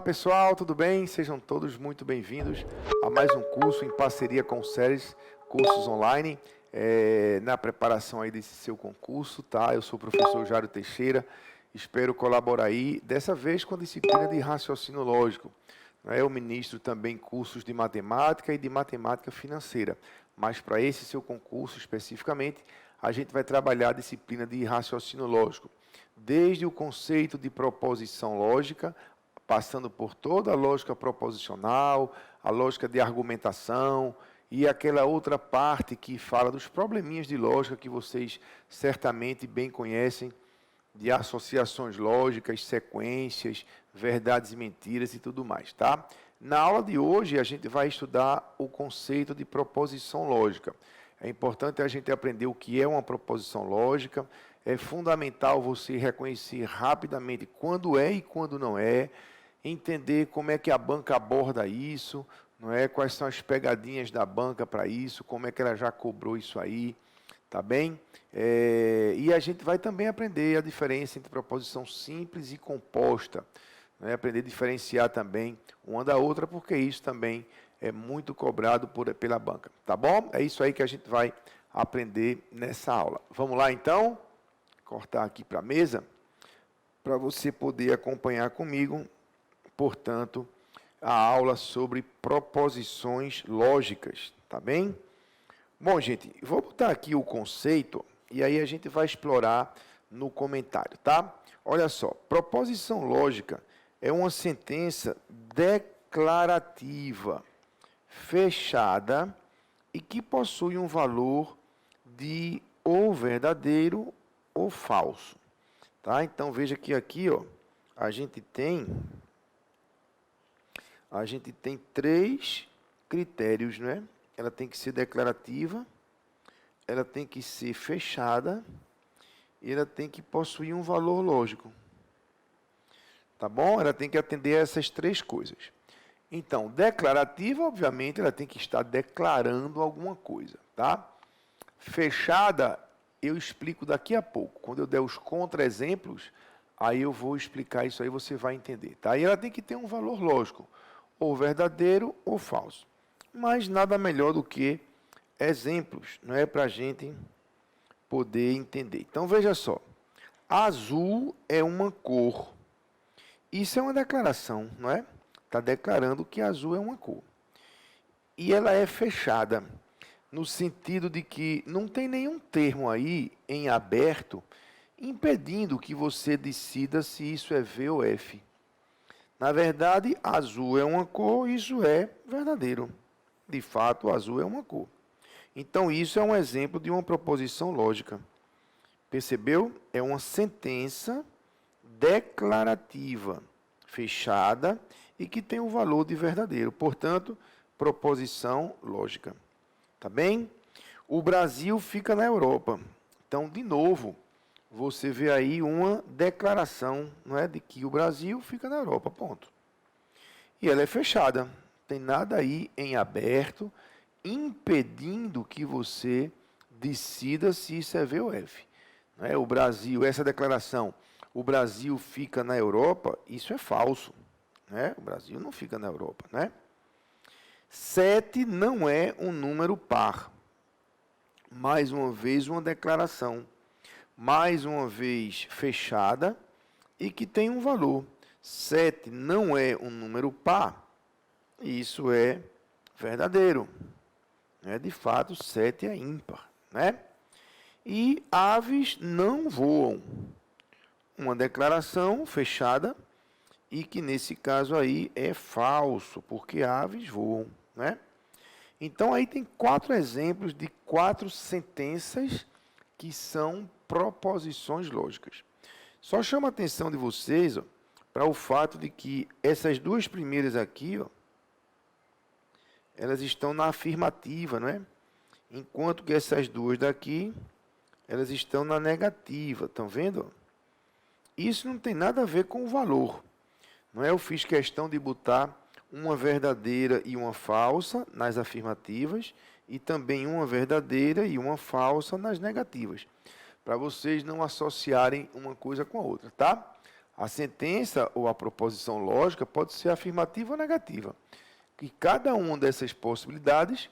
pessoal, tudo bem? Sejam todos muito bem-vindos a mais um curso em parceria com o SERES Cursos Online, na preparação aí desse seu concurso, tá? Eu sou o professor Jário Teixeira, espero colaborar aí, dessa vez com a disciplina de raciocínio lógico. Eu ministro também cursos de matemática e de matemática financeira, mas para esse seu concurso especificamente, a gente vai trabalhar a disciplina de raciocínio lógico, desde o conceito de proposição lógica, passando por toda a lógica proposicional, a lógica de argumentação e aquela outra parte que fala dos probleminhas de lógica que vocês certamente bem conhecem, de associações lógicas, sequências, verdades e mentiras e tudo mais, tá? Na aula de hoje, a gente vai estudar o conceito de proposição lógica. É importante a gente aprender o que é uma proposição lógica, é fundamental você reconhecer rapidamente quando é e quando não é, entender como é que a banca aborda isso, não é? Quais são as pegadinhas da banca para isso, como é que ela já cobrou isso aí, tá bem? E a gente vai também aprender a diferença entre proposição simples e composta, né? Aprender a diferenciar também uma da outra, porque isso também é muito cobrado pela banca, tá bom? É isso aí que a gente vai aprender nessa aula. Vamos lá então? Cortar aqui para a mesa, para você poder acompanhar comigo, portanto, a aula sobre proposições lógicas, tá bem? Bom, gente, vou botar aqui o conceito e aí a gente vai explorar no comentário, tá? Olha só, proposição lógica é uma sentença declarativa, fechada e que possui um valor de ou verdadeiro ou falso, tá? Então veja que aqui, ó, a gente tem três critérios, né? Ela tem que ser declarativa, ela tem que ser fechada e ela tem que possuir um valor lógico. Tá bom? Ela tem que atender a essas três coisas. Então, declarativa, obviamente, ela tem que estar declarando alguma coisa, tá? Fechada, eu explico daqui a pouco. Quando eu der os contra-exemplos, aí eu vou explicar isso aí, você vai entender, tá? E ela tem que ter um valor lógico, ou verdadeiro ou falso. Mas nada melhor do que exemplos, não é, para a gente poder entender. Então, veja só. Azul é uma cor. Isso é uma declaração, não é? Está declarando que azul é uma cor. E ela é fechada, no sentido de que não tem nenhum termo aí em aberto impedindo que você decida se isso é V ou F. Na verdade, azul é uma cor, isso é verdadeiro. De fato, o azul é uma cor. Então, isso é um exemplo de uma proposição lógica. Percebeu? É uma sentença declarativa, fechada e que tem o valor de verdadeiro. Portanto, proposição lógica. Tá bem? O Brasil fica na Europa. Então, de novo, você vê aí uma declaração, não é, de que o Brasil fica na Europa, ponto. E ela é fechada, não tem nada aí em aberto, impedindo que você decida se isso é V ou F. Não é? O Brasil, essa declaração, o Brasil fica na Europa, isso é falso. Né? O Brasil não fica na Europa. Né? 7 não é um número par. Mais uma vez, uma declaração. Mais uma vez, fechada e que tem um valor. 7 não é um número par. Isso é verdadeiro. Né? De fato, 7 é ímpar. Né? E aves não voam. Uma declaração fechada e que nesse caso aí é falso, porque aves voam. Né? Então aí tem 4 exemplos de 4 sentenças que são proposições lógicas. Só chama a atenção de vocês para o fato de que essas duas primeiras aqui, ó, elas estão na afirmativa, não é? Enquanto que essas duas daqui, elas estão na negativa, estão vendo? Isso não tem nada a ver com o valor. Não é? Eu fiz questão de botar uma verdadeira e uma falsa nas afirmativas e também uma verdadeira e uma falsa nas negativas, para vocês não associarem uma coisa com a outra, tá? A sentença ou a proposição lógica pode ser afirmativa ou negativa. E cada uma dessas possibilidades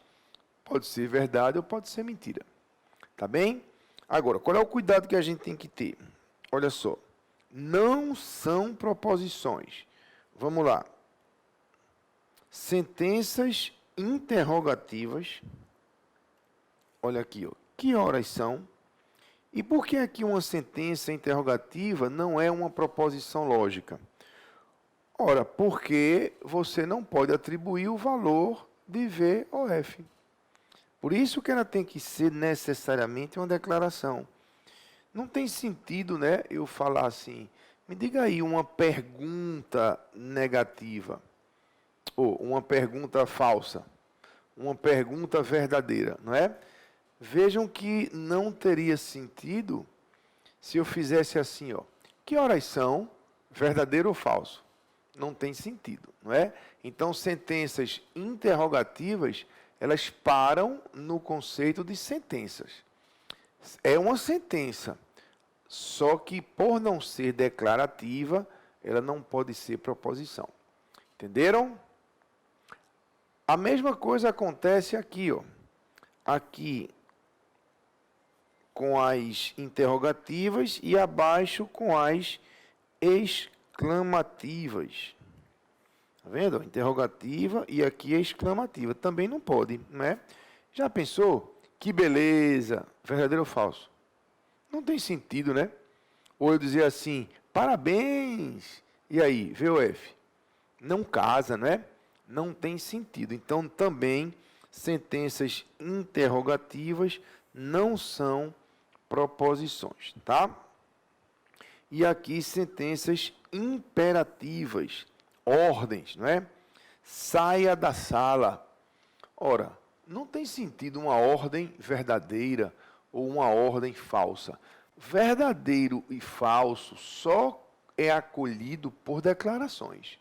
pode ser verdade ou pode ser mentira. Tá bem? Agora, qual é o cuidado que a gente tem que ter? Olha só. Não são proposições. Vamos lá. Sentenças interrogativas. Olha aqui, ó. Que horas são? E por que aqui uma sentença interrogativa não é uma proposição lógica? Ora, porque você não pode atribuir o valor de V ou F. Por isso que ela tem que ser necessariamente uma declaração. Não tem sentido, né, eu falar assim, me diga aí uma pergunta negativa, ou uma pergunta falsa, uma pergunta verdadeira, não é? Vejam que não teria sentido se eu fizesse assim, ó. Que horas são? Verdadeiro ou falso? Não tem sentido, não é? Então, sentenças interrogativas, elas param no conceito de sentenças. É uma sentença, só que por não ser declarativa, ela não pode ser proposição. Entenderam? A mesma coisa acontece aqui, ó. Aqui com as interrogativas e abaixo com as exclamativas. Tá vendo? Interrogativa e aqui exclamativa. Também não pode, né? Já pensou? Que beleza! Verdadeiro ou falso? Não tem sentido, né? Ou eu dizer assim, parabéns! E aí, VOF? Não casa, né? Não tem sentido. Então, também, sentenças interrogativas não são proposições, tá? E aqui, sentenças imperativas, ordens, não é? Saia da sala. Ora, não tem sentido uma ordem verdadeira ou uma ordem falsa. Verdadeiro e falso só é acolhido por declarações.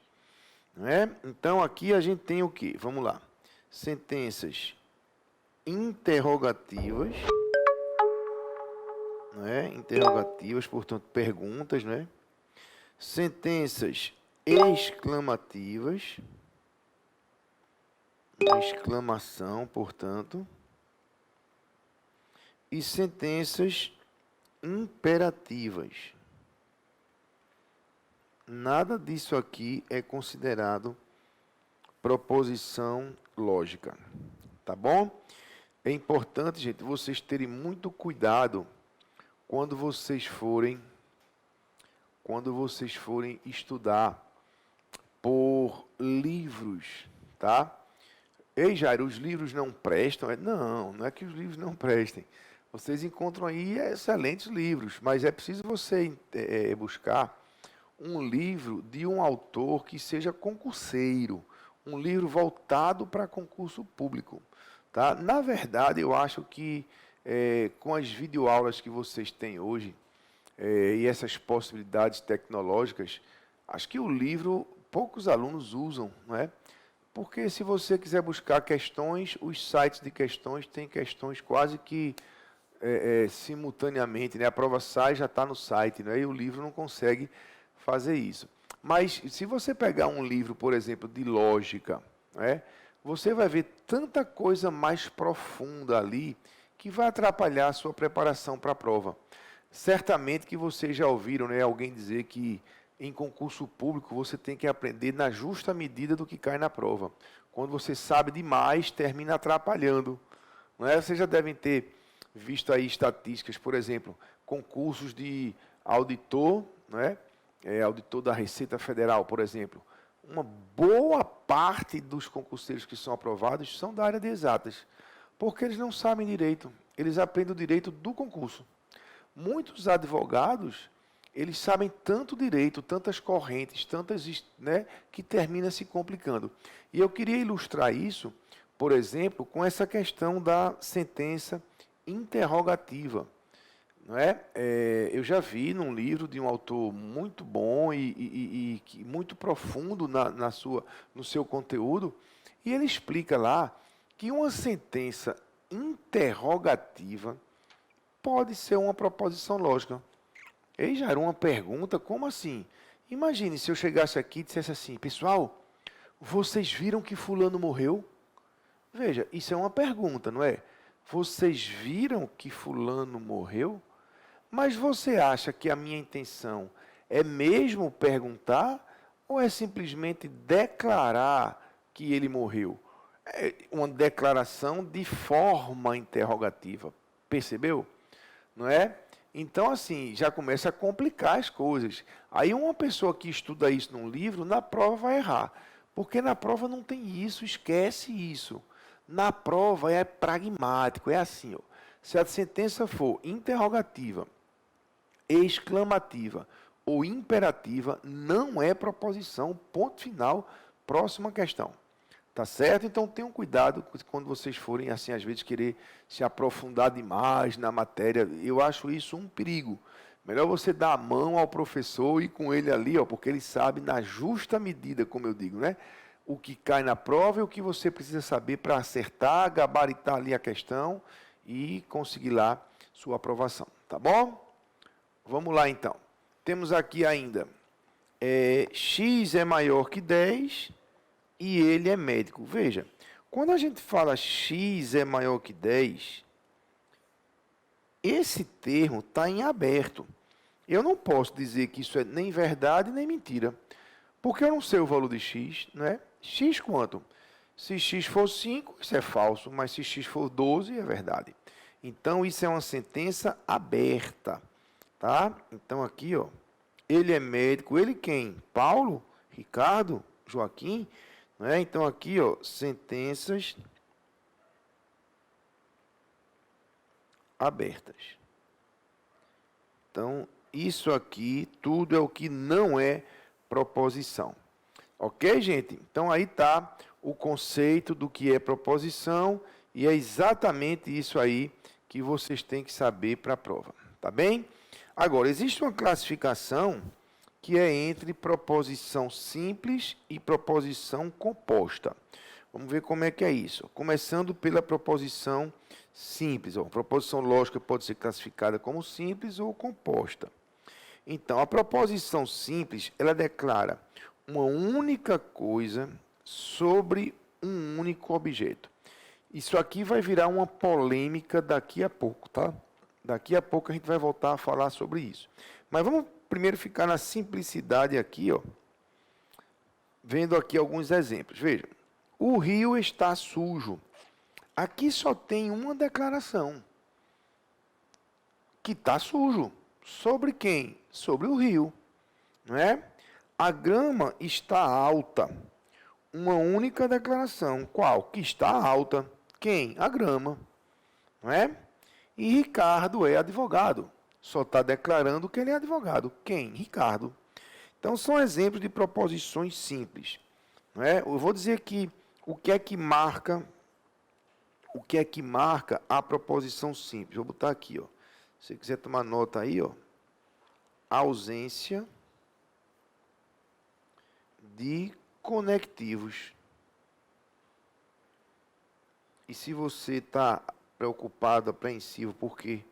Não é? Então, aqui a gente tem o quê? Vamos lá. Sentenças interrogativas. Não é? Interrogativas, portanto, perguntas. Não é? Sentenças exclamativas. Uma exclamação, portanto. E sentenças imperativas. Nada disso aqui é considerado proposição lógica. Tá bom? É importante, gente, vocês terem muito cuidado quando vocês forem estudar por livros, tá? Ei, Jairo, os livros não prestam? Não é que os livros não prestem. Vocês encontram aí excelentes livros, mas é preciso você buscar um livro de um autor que seja concurseiro, um livro voltado para concurso público. Tá? Na verdade, eu acho que com as videoaulas que vocês têm hoje e essas possibilidades tecnológicas, acho que o livro poucos alunos usam, não é? Porque se você quiser buscar questões, os sites de questões têm questões quase que simultaneamente, né? A prova sai já está no site, né? E o livro não consegue fazer isso. Mas se você pegar um livro, por exemplo, de lógica, né? Você vai ver tanta coisa mais profunda ali que vai atrapalhar a sua preparação para a prova. Certamente que vocês já ouviram, né, alguém dizer que em concurso público você tem que aprender na justa medida do que cai na prova. Quando você sabe demais, termina atrapalhando. Não é? Vocês já devem ter visto aí estatísticas, por exemplo, concursos de auditor, não é? Auditor da Receita Federal, por exemplo. Uma boa parte dos concurseiros que são aprovados são da área de exatas, porque eles não sabem direito, eles aprendem o direito do concurso. Muitos advogados, eles sabem tanto direito, tantas correntes, tantas, né, que termina se complicando. E eu queria ilustrar isso, por exemplo, com essa questão da sentença interrogativa. Não é? Eu já vi num livro de um autor muito bom e muito profundo no seu conteúdo, e ele explica lá que uma sentença interrogativa pode ser uma proposição lógica. Ei, já era uma pergunta, como assim? Imagine se eu chegasse aqui e dissesse assim, pessoal, vocês viram que fulano morreu? Veja, isso é uma pergunta, não é? Vocês viram que fulano morreu? Mas você acha que a minha intenção é mesmo perguntar ou é simplesmente declarar que ele morreu? É uma declaração de forma interrogativa. Percebeu? Não é? Então, assim, já começa a complicar as coisas. Aí uma pessoa que estuda isso num livro, na prova vai errar. Porque na prova não tem isso, esquece isso. Na prova é pragmático, é assim, ó. Se a sentença for interrogativa, exclamativa ou imperativa, não é proposição, ponto final, próxima questão. Tá certo? Então tenham cuidado quando vocês forem, assim, às vezes querer se aprofundar demais na matéria. Eu acho isso um perigo. Melhor você dar a mão ao professor e ir com ele ali, ó, porque ele sabe na justa medida, como eu digo, né? O que cai na prova e o que você precisa saber para acertar, gabaritar ali a questão e conseguir lá sua aprovação. Tá bom? Vamos lá, então. Temos aqui ainda, x é maior que 10 e ele é médico. Veja, quando a gente fala x é maior que 10, esse termo está em aberto. Eu não posso dizer que isso é nem verdade nem mentira, porque eu não sei o valor de x, não é? X quanto? Se x for 5, isso é falso, mas se x for 12, é verdade. Então, isso é uma sentença aberta. Tá? Então, aqui, ó, ele é médico. Ele quem? Paulo? Ricardo? Joaquim? Não é? Então, aqui, ó, sentenças abertas. Então, isso aqui, tudo é o que não é proposição. Ok, gente? Então, aí está o conceito do que é proposição e é exatamente isso aí que vocês têm que saber para a prova. Tá bem? Agora, existe uma classificação que é entre proposição simples e proposição composta. Vamos ver como é que é isso. Começando pela proposição simples. A proposição lógica pode ser classificada como simples ou composta. Então, a proposição simples, ela declara uma única coisa sobre um único objeto. Isso aqui vai virar uma polêmica daqui a pouco, tá? Daqui a pouco a gente vai voltar a falar sobre isso. Mas vamos primeiro ficar na simplicidade aqui, ó. Vendo aqui alguns exemplos. Veja, o rio está sujo. Aqui só tem uma declaração. Que está sujo. Sobre quem? Sobre o rio. Não é? A grama está alta. Uma única declaração. Qual? Que está alta. Quem? A grama. Não é? E Ricardo é advogado. Só está declarando que ele é advogado. Quem? Ricardo. Então, são exemplos de proposições simples. Não é? Eu vou dizer aqui o que é que marca a proposição simples. Vou botar aqui, ó. Se você quiser tomar nota aí, ó. Ausência de conectivos. E se você está preocupado, apreensivo, porque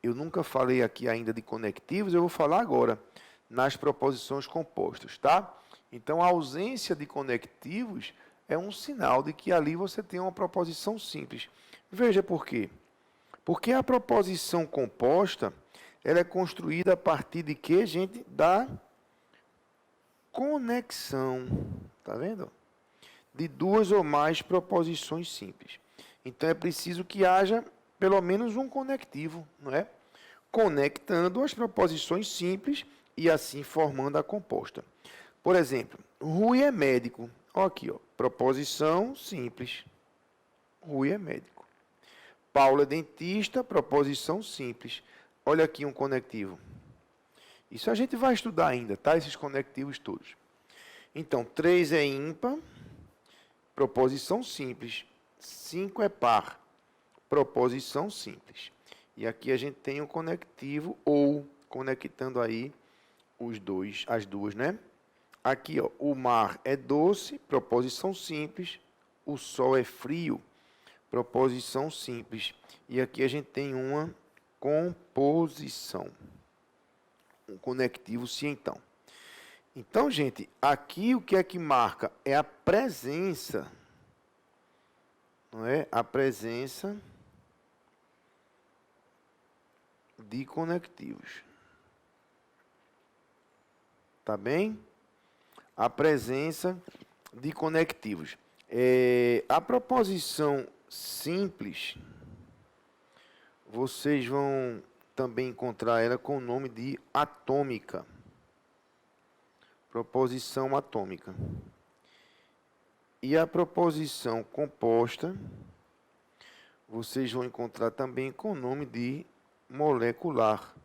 eu nunca falei aqui ainda de conectivos, eu vou falar agora nas proposições compostas, tá? Então, a ausência de conectivos é um sinal de que ali você tem uma proposição simples. Veja por quê. Porque a proposição composta, ela é construída a partir de quê, gente? Da conexão, tá vendo? De duas ou mais proposições simples. Então, é preciso que haja pelo menos um conectivo, não é? Conectando as proposições simples e assim formando a composta. Por exemplo, Rui é médico. Olha aqui, ó, proposição simples. Rui é médico. Paulo é dentista, proposição simples. Olha aqui um conectivo. Isso a gente vai estudar ainda, tá? Esses conectivos todos. Então, 3 é ímpar, proposição simples. 5 é par, proposição simples. E aqui a gente tem um conectivo ou, conectando aí as duas, né? Aqui, ó, o mar é doce, proposição simples. O sol é frio, proposição simples. E aqui a gente tem uma composição. Um conectivo sim, então. Então, gente, aqui o que é que marca? É a presença, não é? A presença de conectivos. Tá bem? A presença de conectivos. A proposição simples, vocês vão também encontrar ela com o nome de atômica. Proposição atômica. E a proposição composta, vocês vão encontrar também com o nome de molecular.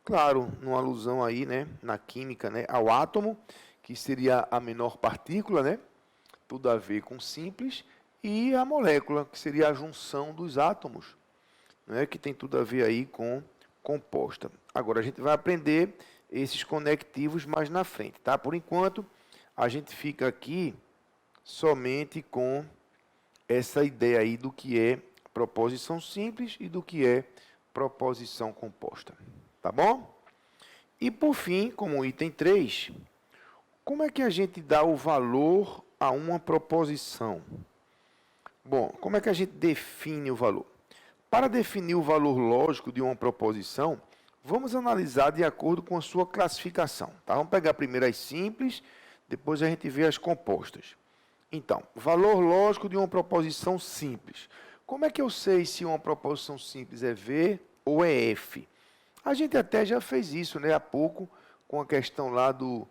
Claro, numa alusão aí, né, na química, né, ao átomo, que seria a menor partícula, né, tudo a ver com simples, e a molécula, que seria a junção dos átomos, né, que tem tudo a ver aí com composta. Agora a gente vai aprender esses conectivos mais na frente, tá? Por enquanto, a gente fica aqui somente com essa ideia aí do que é proposição simples e do que é proposição composta. Tá bom? E por fim, como item 3, como é que a gente dá o valor a uma proposição? Bom, como é que a gente define o valor? Para definir o valor lógico de uma proposição, vamos analisar de acordo com a sua classificação. Tá? Vamos pegar primeiro as simples, depois a gente vê as compostas. Então, valor lógico de uma proposição simples. Como é que eu sei se uma proposição simples é V ou é F? A gente até já fez isso, né, há pouco, com a questão lá do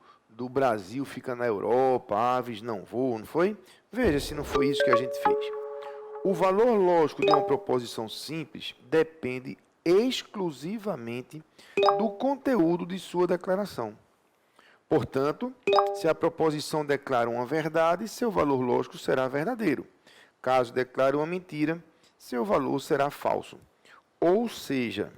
Brasil fica na Europa, aves não voam, não foi? Veja se não foi isso que a gente fez. O valor lógico de uma proposição simples depende exclusivamente do conteúdo de sua declaração. Portanto, se a proposição declara uma verdade, seu valor lógico será verdadeiro. Caso declare uma mentira, seu valor será falso. Ou seja,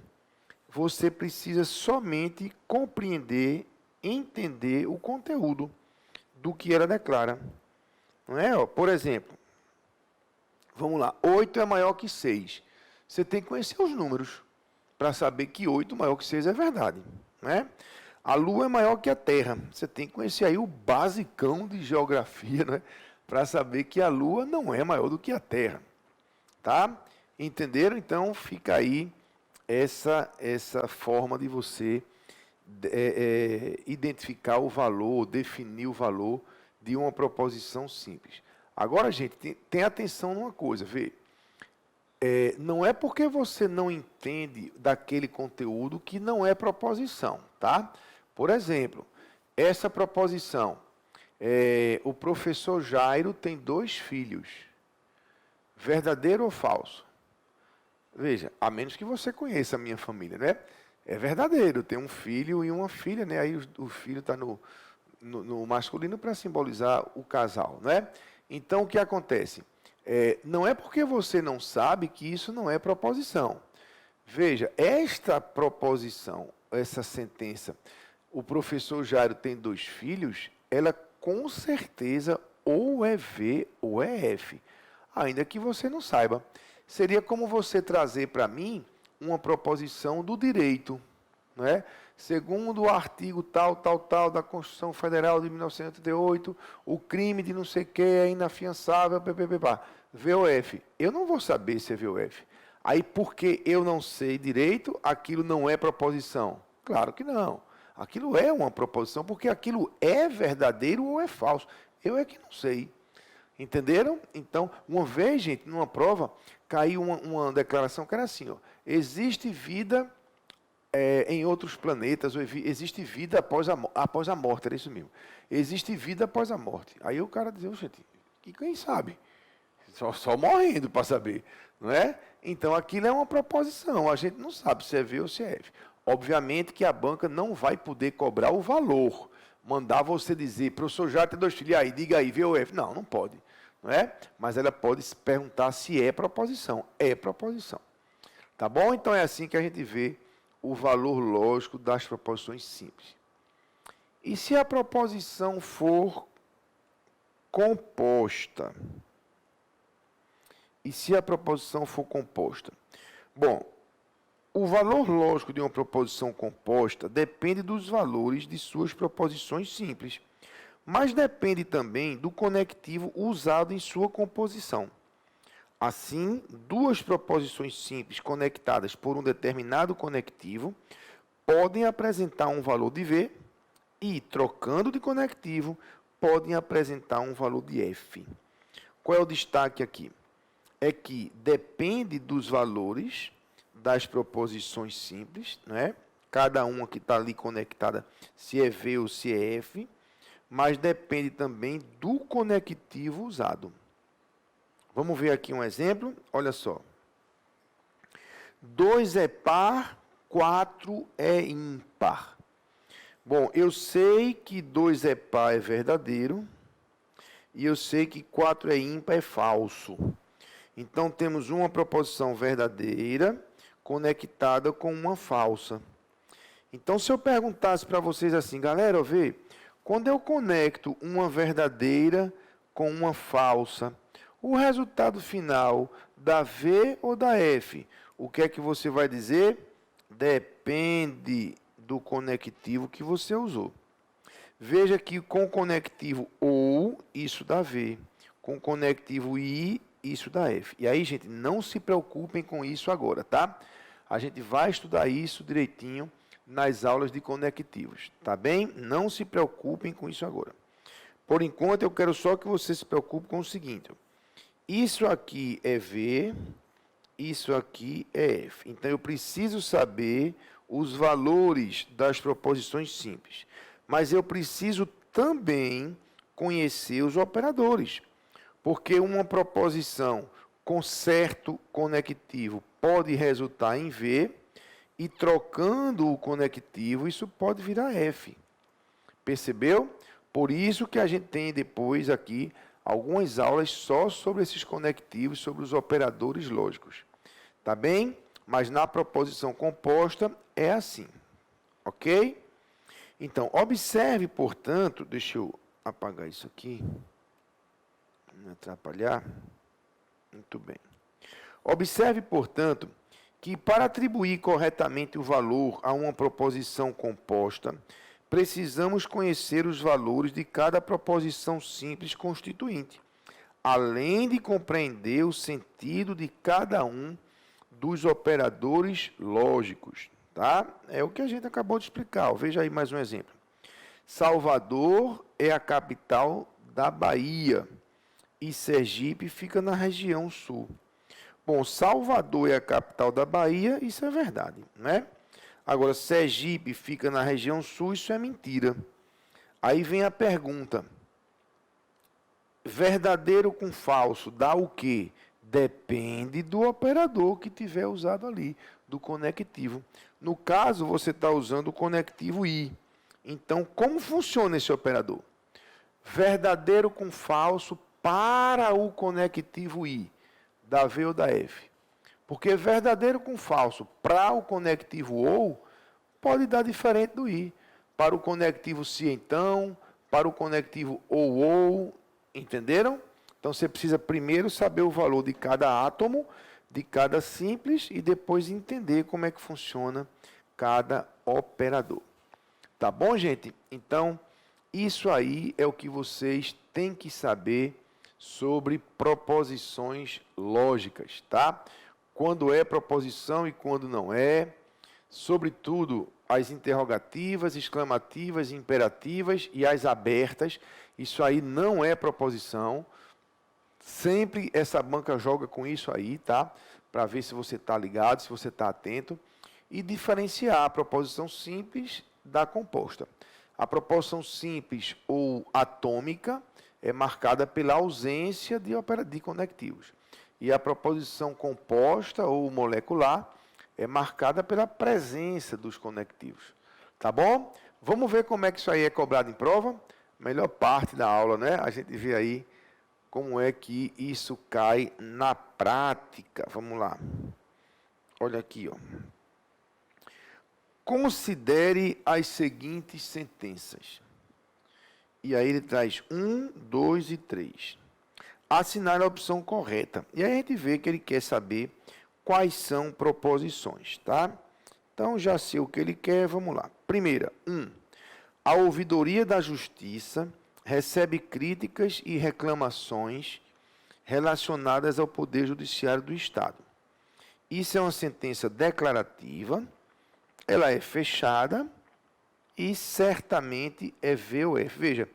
você precisa somente compreender, entender o conteúdo do que ela declara. Não é? Por exemplo, vamos lá, 8 é maior que 6. Você tem que conhecer os números para saber que 8 maior que 6 é verdade. Não é? A Lua é maior que a Terra. Você tem que conhecer aí o basicão de geografia, né? Para saber que a Lua não é maior do que a Terra. Tá? Entenderam? Então, fica aí essa forma de você identificar o valor, definir o valor de uma proposição simples. Agora, gente, tem atenção numa coisa, vê. Não é porque você não entende daquele conteúdo que não é proposição, tá? Por exemplo, essa proposição, o professor Jairo tem 2 filhos. Verdadeiro ou falso? Veja, a menos que você conheça a minha família, né? É verdadeiro, tem um filho e uma filha, né? Aí o filho está no masculino para simbolizar o casal, né? Então, o que acontece? Não é porque você não sabe que isso não é proposição. Veja, esta proposição, essa sentença, o professor Jairo tem 2 filhos, ela com certeza ou é V ou é F, ainda que você não saiba. Seria como você trazer para mim uma proposição do direito, não é? Segundo o artigo tal da Constituição Federal de 1988, o crime de não sei o que é inafiançável, VOF. Eu não vou saber se é VOF. Aí, porque eu não sei direito, aquilo não é proposição? Claro que não. Aquilo é uma proposição, porque aquilo é verdadeiro ou é falso. Eu é que não sei. Entenderam? Então, uma vez, gente, numa prova, caiu uma declaração que era assim, ó, existe vida em outros planetas, ou existe vida após a morte, era isso mesmo. Existe vida após a morte. Aí o cara dizia, gente, quem sabe? Só morrendo para saber, não é? Então, aquilo é uma proposição, a gente não sabe se é V ou se é F. Obviamente que a banca não vai poder cobrar o valor, mandar você dizer, professor, já tem 2 filhos, aí, diga aí, V ou F. Não, não pode. Não é? Mas ela pode se perguntar se é proposição. É proposição. Tá bom? Então é assim que a gente vê o valor lógico das proposições simples. E se a proposição for composta? E se a proposição for composta? Bom, O valor lógico de uma proposição composta depende dos valores de suas proposições simples, mas depende também do conectivo usado em sua composição. Assim, duas proposições simples conectadas por um determinado conectivo podem apresentar um valor de V e, trocando de conectivo, podem apresentar um valor de F. Qual é o destaque aqui? É que depende dos valores das proposições simples, né? Cada uma que está ali conectada, se é V ou se é F, mas depende também do conectivo usado. Vamos ver aqui um exemplo, olha só. 2 é par, 4 é ímpar. Bom, eu sei que 2 é par é verdadeiro, e eu sei que 4 é ímpar é falso. Então, temos uma proposição verdadeira conectada com uma falsa. Então, se eu perguntasse para vocês assim, galera, vê, quando eu conecto uma verdadeira com uma falsa, o resultado final dá V ou dá F? O que é que você vai dizer? Depende do conectivo que você usou. Veja que com o conectivo OU, isso dá V. Com o conectivo I, isso dá F. E aí, gente, não se preocupem com isso agora, tá? A gente vai estudar isso direitinho nas aulas de conectivos, tá bem? Não se preocupem com isso agora. Por enquanto, eu quero só que você se preocupe com o seguinte. Isso aqui é V, isso aqui é F. Então, eu preciso saber os valores das proposições simples. Mas eu preciso também conhecer os operadores. Porque uma proposição com certo conectivo pode resultar em V, e trocando o conectivo, isso pode virar F. Percebeu? Por isso que a gente tem depois aqui algumas aulas só sobre esses conectivos, sobre os operadores lógicos. Tá bem? Mas na proposição composta é assim. Ok? Então, observe, portanto, deixa eu apagar isso aqui, não atrapalhar. Muito bem. Observe, portanto, que para atribuir corretamente o valor a uma proposição composta, precisamos conhecer os valores de cada proposição simples constituinte, além de compreender o sentido de cada um dos operadores lógicos. Tá? É o que a gente acabou de explicar. Veja aí mais um exemplo. Salvador é a capital da Bahia e Sergipe fica na região sul. Bom, Salvador é a capital da Bahia, isso é verdade, né? Agora, Sergipe fica na região sul, isso é mentira. Aí vem a pergunta. Verdadeiro com falso dá o quê? Depende do operador que tiver usado ali, do conectivo. No caso, você está usando o conectivo I. Então, como funciona esse operador? Verdadeiro com falso para o conectivo I. Da V ou da F. Porque verdadeiro com falso para o conectivo OU pode dar diferente do I. Para o conectivo se então, para o conectivo ou, entenderam? Então você precisa primeiro saber o valor de cada átomo, de cada simples e depois entender como é que funciona cada operador. Tá bom, gente? Então, isso aí é o que vocês têm que saber sobre proposições lógicas, tá? Quando é proposição e quando não é, sobretudo as interrogativas, exclamativas, imperativas e as abertas, isso aí não é proposição. Sempre essa banca joga com isso aí, tá? Para ver se você está ligado, se você está atento, e diferenciar a proposição simples da composta. A proposição simples ou atômica é marcada pela ausência de conectivos. E a proposição composta ou molecular é marcada pela presença dos conectivos. Tá bom? Vamos ver como é que isso aí é cobrado em prova? Melhor parte da aula, né? A gente vê aí como é que isso cai na prática. Vamos lá. Olha aqui, ó. Considere as seguintes sentenças. E aí ele traz 1, 2 e 3. Assinar a opção correta. E aí a gente vê que ele quer saber quais são proposições, tá? Então, já sei o que ele quer, vamos lá. Primeira, 1. A ouvidoria da Justiça recebe críticas e reclamações relacionadas ao Poder Judiciário do Estado. Isso é uma sentença declarativa, ela é fechada e certamente é VOF. Veja,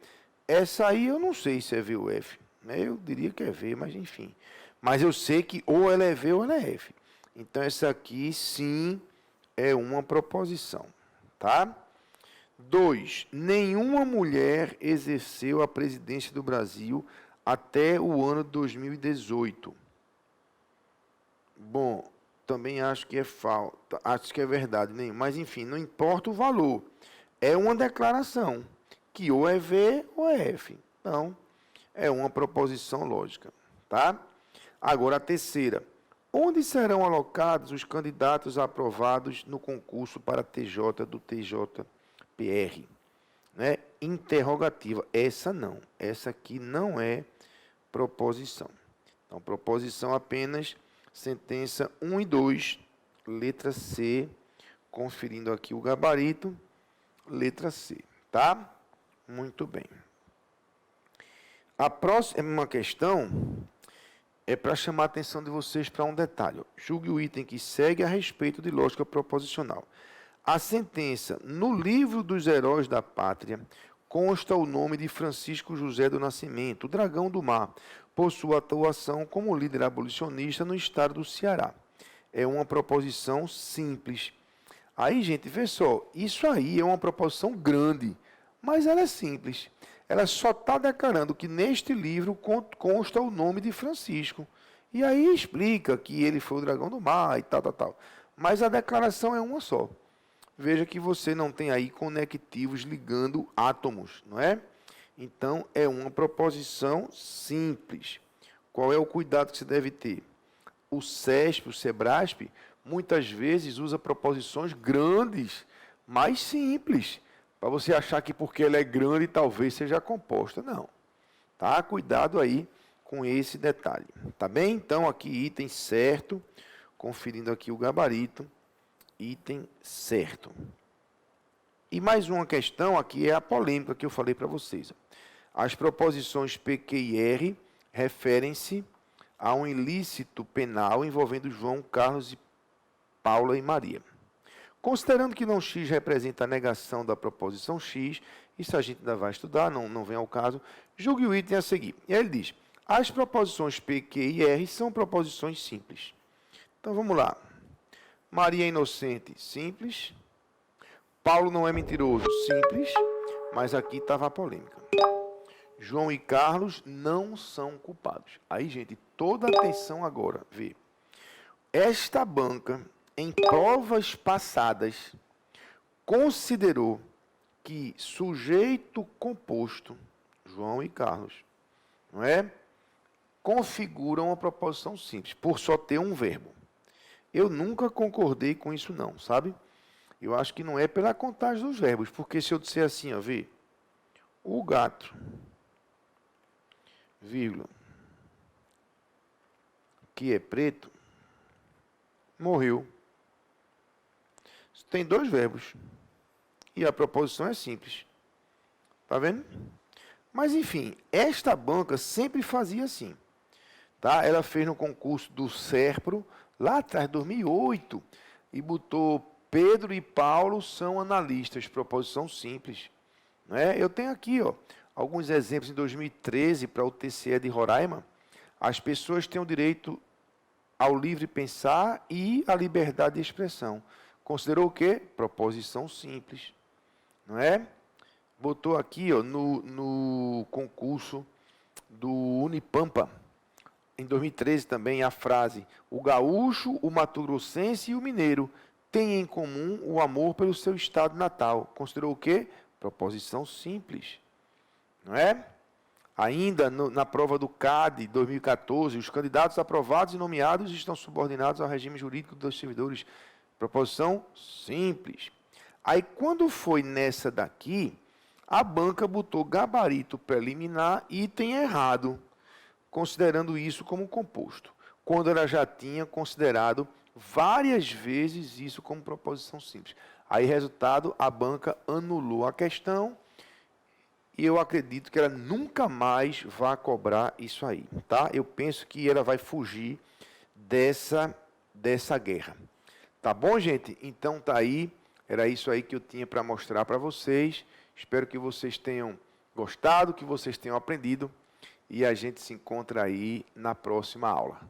essa aí eu não sei se é VOF, né? Eu diria que é V, mas enfim. Mas eu sei que ou ela é V ou ela é F. Então, essa aqui, sim, é uma proposição, tá? 2. Nenhuma mulher exerceu a presidência do Brasil até o ano de 2018. Bom, também acho que é falta, acho que é verdade, mas enfim, não importa o valor. É uma declaração, que ou é V ou é F. Então, é uma proposição lógica, tá? Agora, a terceira. Onde serão alocados os candidatos aprovados no concurso para TJ do TJPR? Né? Interrogativa. Essa não. Essa aqui não é proposição. Então, proposição apenas sentença 1 e 2, letra C, conferindo aqui o gabarito, letra C, tá? Muito bem. A próxima questão é para chamar a atenção de vocês para um detalhe. Julgue o item que segue a respeito de lógica proposicional. A sentença, no livro dos heróis da pátria, consta o nome de Francisco José do Nascimento, o Dragão do Mar, por sua atuação como líder abolicionista no estado do Ceará. É uma proposição simples. Aí, gente, vê só, isso aí é uma proposição grande, mas ela é simples. Ela só está declarando que neste livro consta o nome de Francisco. E aí explica que ele foi o dragão do mar e tal, tal, tal. Mas a declaração é uma só. Veja que você não tem aí conectivos ligando átomos, não é? Então, é uma proposição simples. Qual é o cuidado que você deve ter? O CESP, o SEBRASP, muitas vezes usa proposições grandes, mais simples, para você achar que porque ela é grande, talvez seja composta. Não. Tá? Cuidado aí com esse detalhe. Tá bem? Então, aqui, item certo, conferindo aqui o gabarito, item certo. E mais uma questão aqui é a polêmica que eu falei para vocês. As proposições P, Q e R referem-se a um ilícito penal envolvendo João, Carlos, Paula e Maria. Considerando que não X representa a negação da proposição X, isso a gente ainda vai estudar, não vem ao caso, julgue o item a seguir. E aí ele diz, as proposições P, Q e R são proposições simples. Então, vamos lá. Maria é inocente, simples. Paulo não é mentiroso, simples. Mas aqui estava a polêmica. João e Carlos não são culpados. Aí, gente, toda atenção agora, vê. Esta banca, em provas passadas, considerou que sujeito composto, João e Carlos, não é? Configuram uma proposição simples, por só ter um verbo. Eu nunca concordei com isso não, sabe? Eu acho que não é pela contagem dos verbos, porque se eu disser assim, ó, vê, o gato, vírgula, que é preto, morreu. Tem dois verbos. E a proposição é simples. Tá vendo? Mas, enfim, esta banca sempre fazia assim. Tá? Ela fez no concurso do SERPRO, lá atrás, 2008, e botou Pedro e Paulo são analistas, proposição simples. Né? Eu tenho aqui alguns exemplos em 2013 para o TCE de Roraima. As pessoas têm o direito ao livre pensar e à liberdade de expressão. Considerou o quê? Proposição simples. Não é? Botou aqui no concurso do Unipampa, em 2013 também, a frase: o gaúcho, o mato-grossense e o mineiro têm em comum o amor pelo seu estado natal. Considerou o quê? Proposição simples. Não é? Ainda na prova do CAD 2014, os candidatos aprovados e nomeados estão subordinados ao regime jurídico dos servidores. Proposição simples. Aí, quando foi nessa daqui, a banca botou gabarito preliminar, item errado, considerando isso como composto, quando ela já tinha considerado várias vezes isso como proposição simples. Aí, resultado, a banca anulou a questão e eu acredito que ela nunca mais vai cobrar isso aí, tá? Eu penso que ela vai fugir dessa guerra. Tá bom, gente? Então tá aí, era isso aí que eu tinha para mostrar para vocês. Espero que vocês tenham gostado, que vocês tenham aprendido e a gente se encontra aí na próxima aula.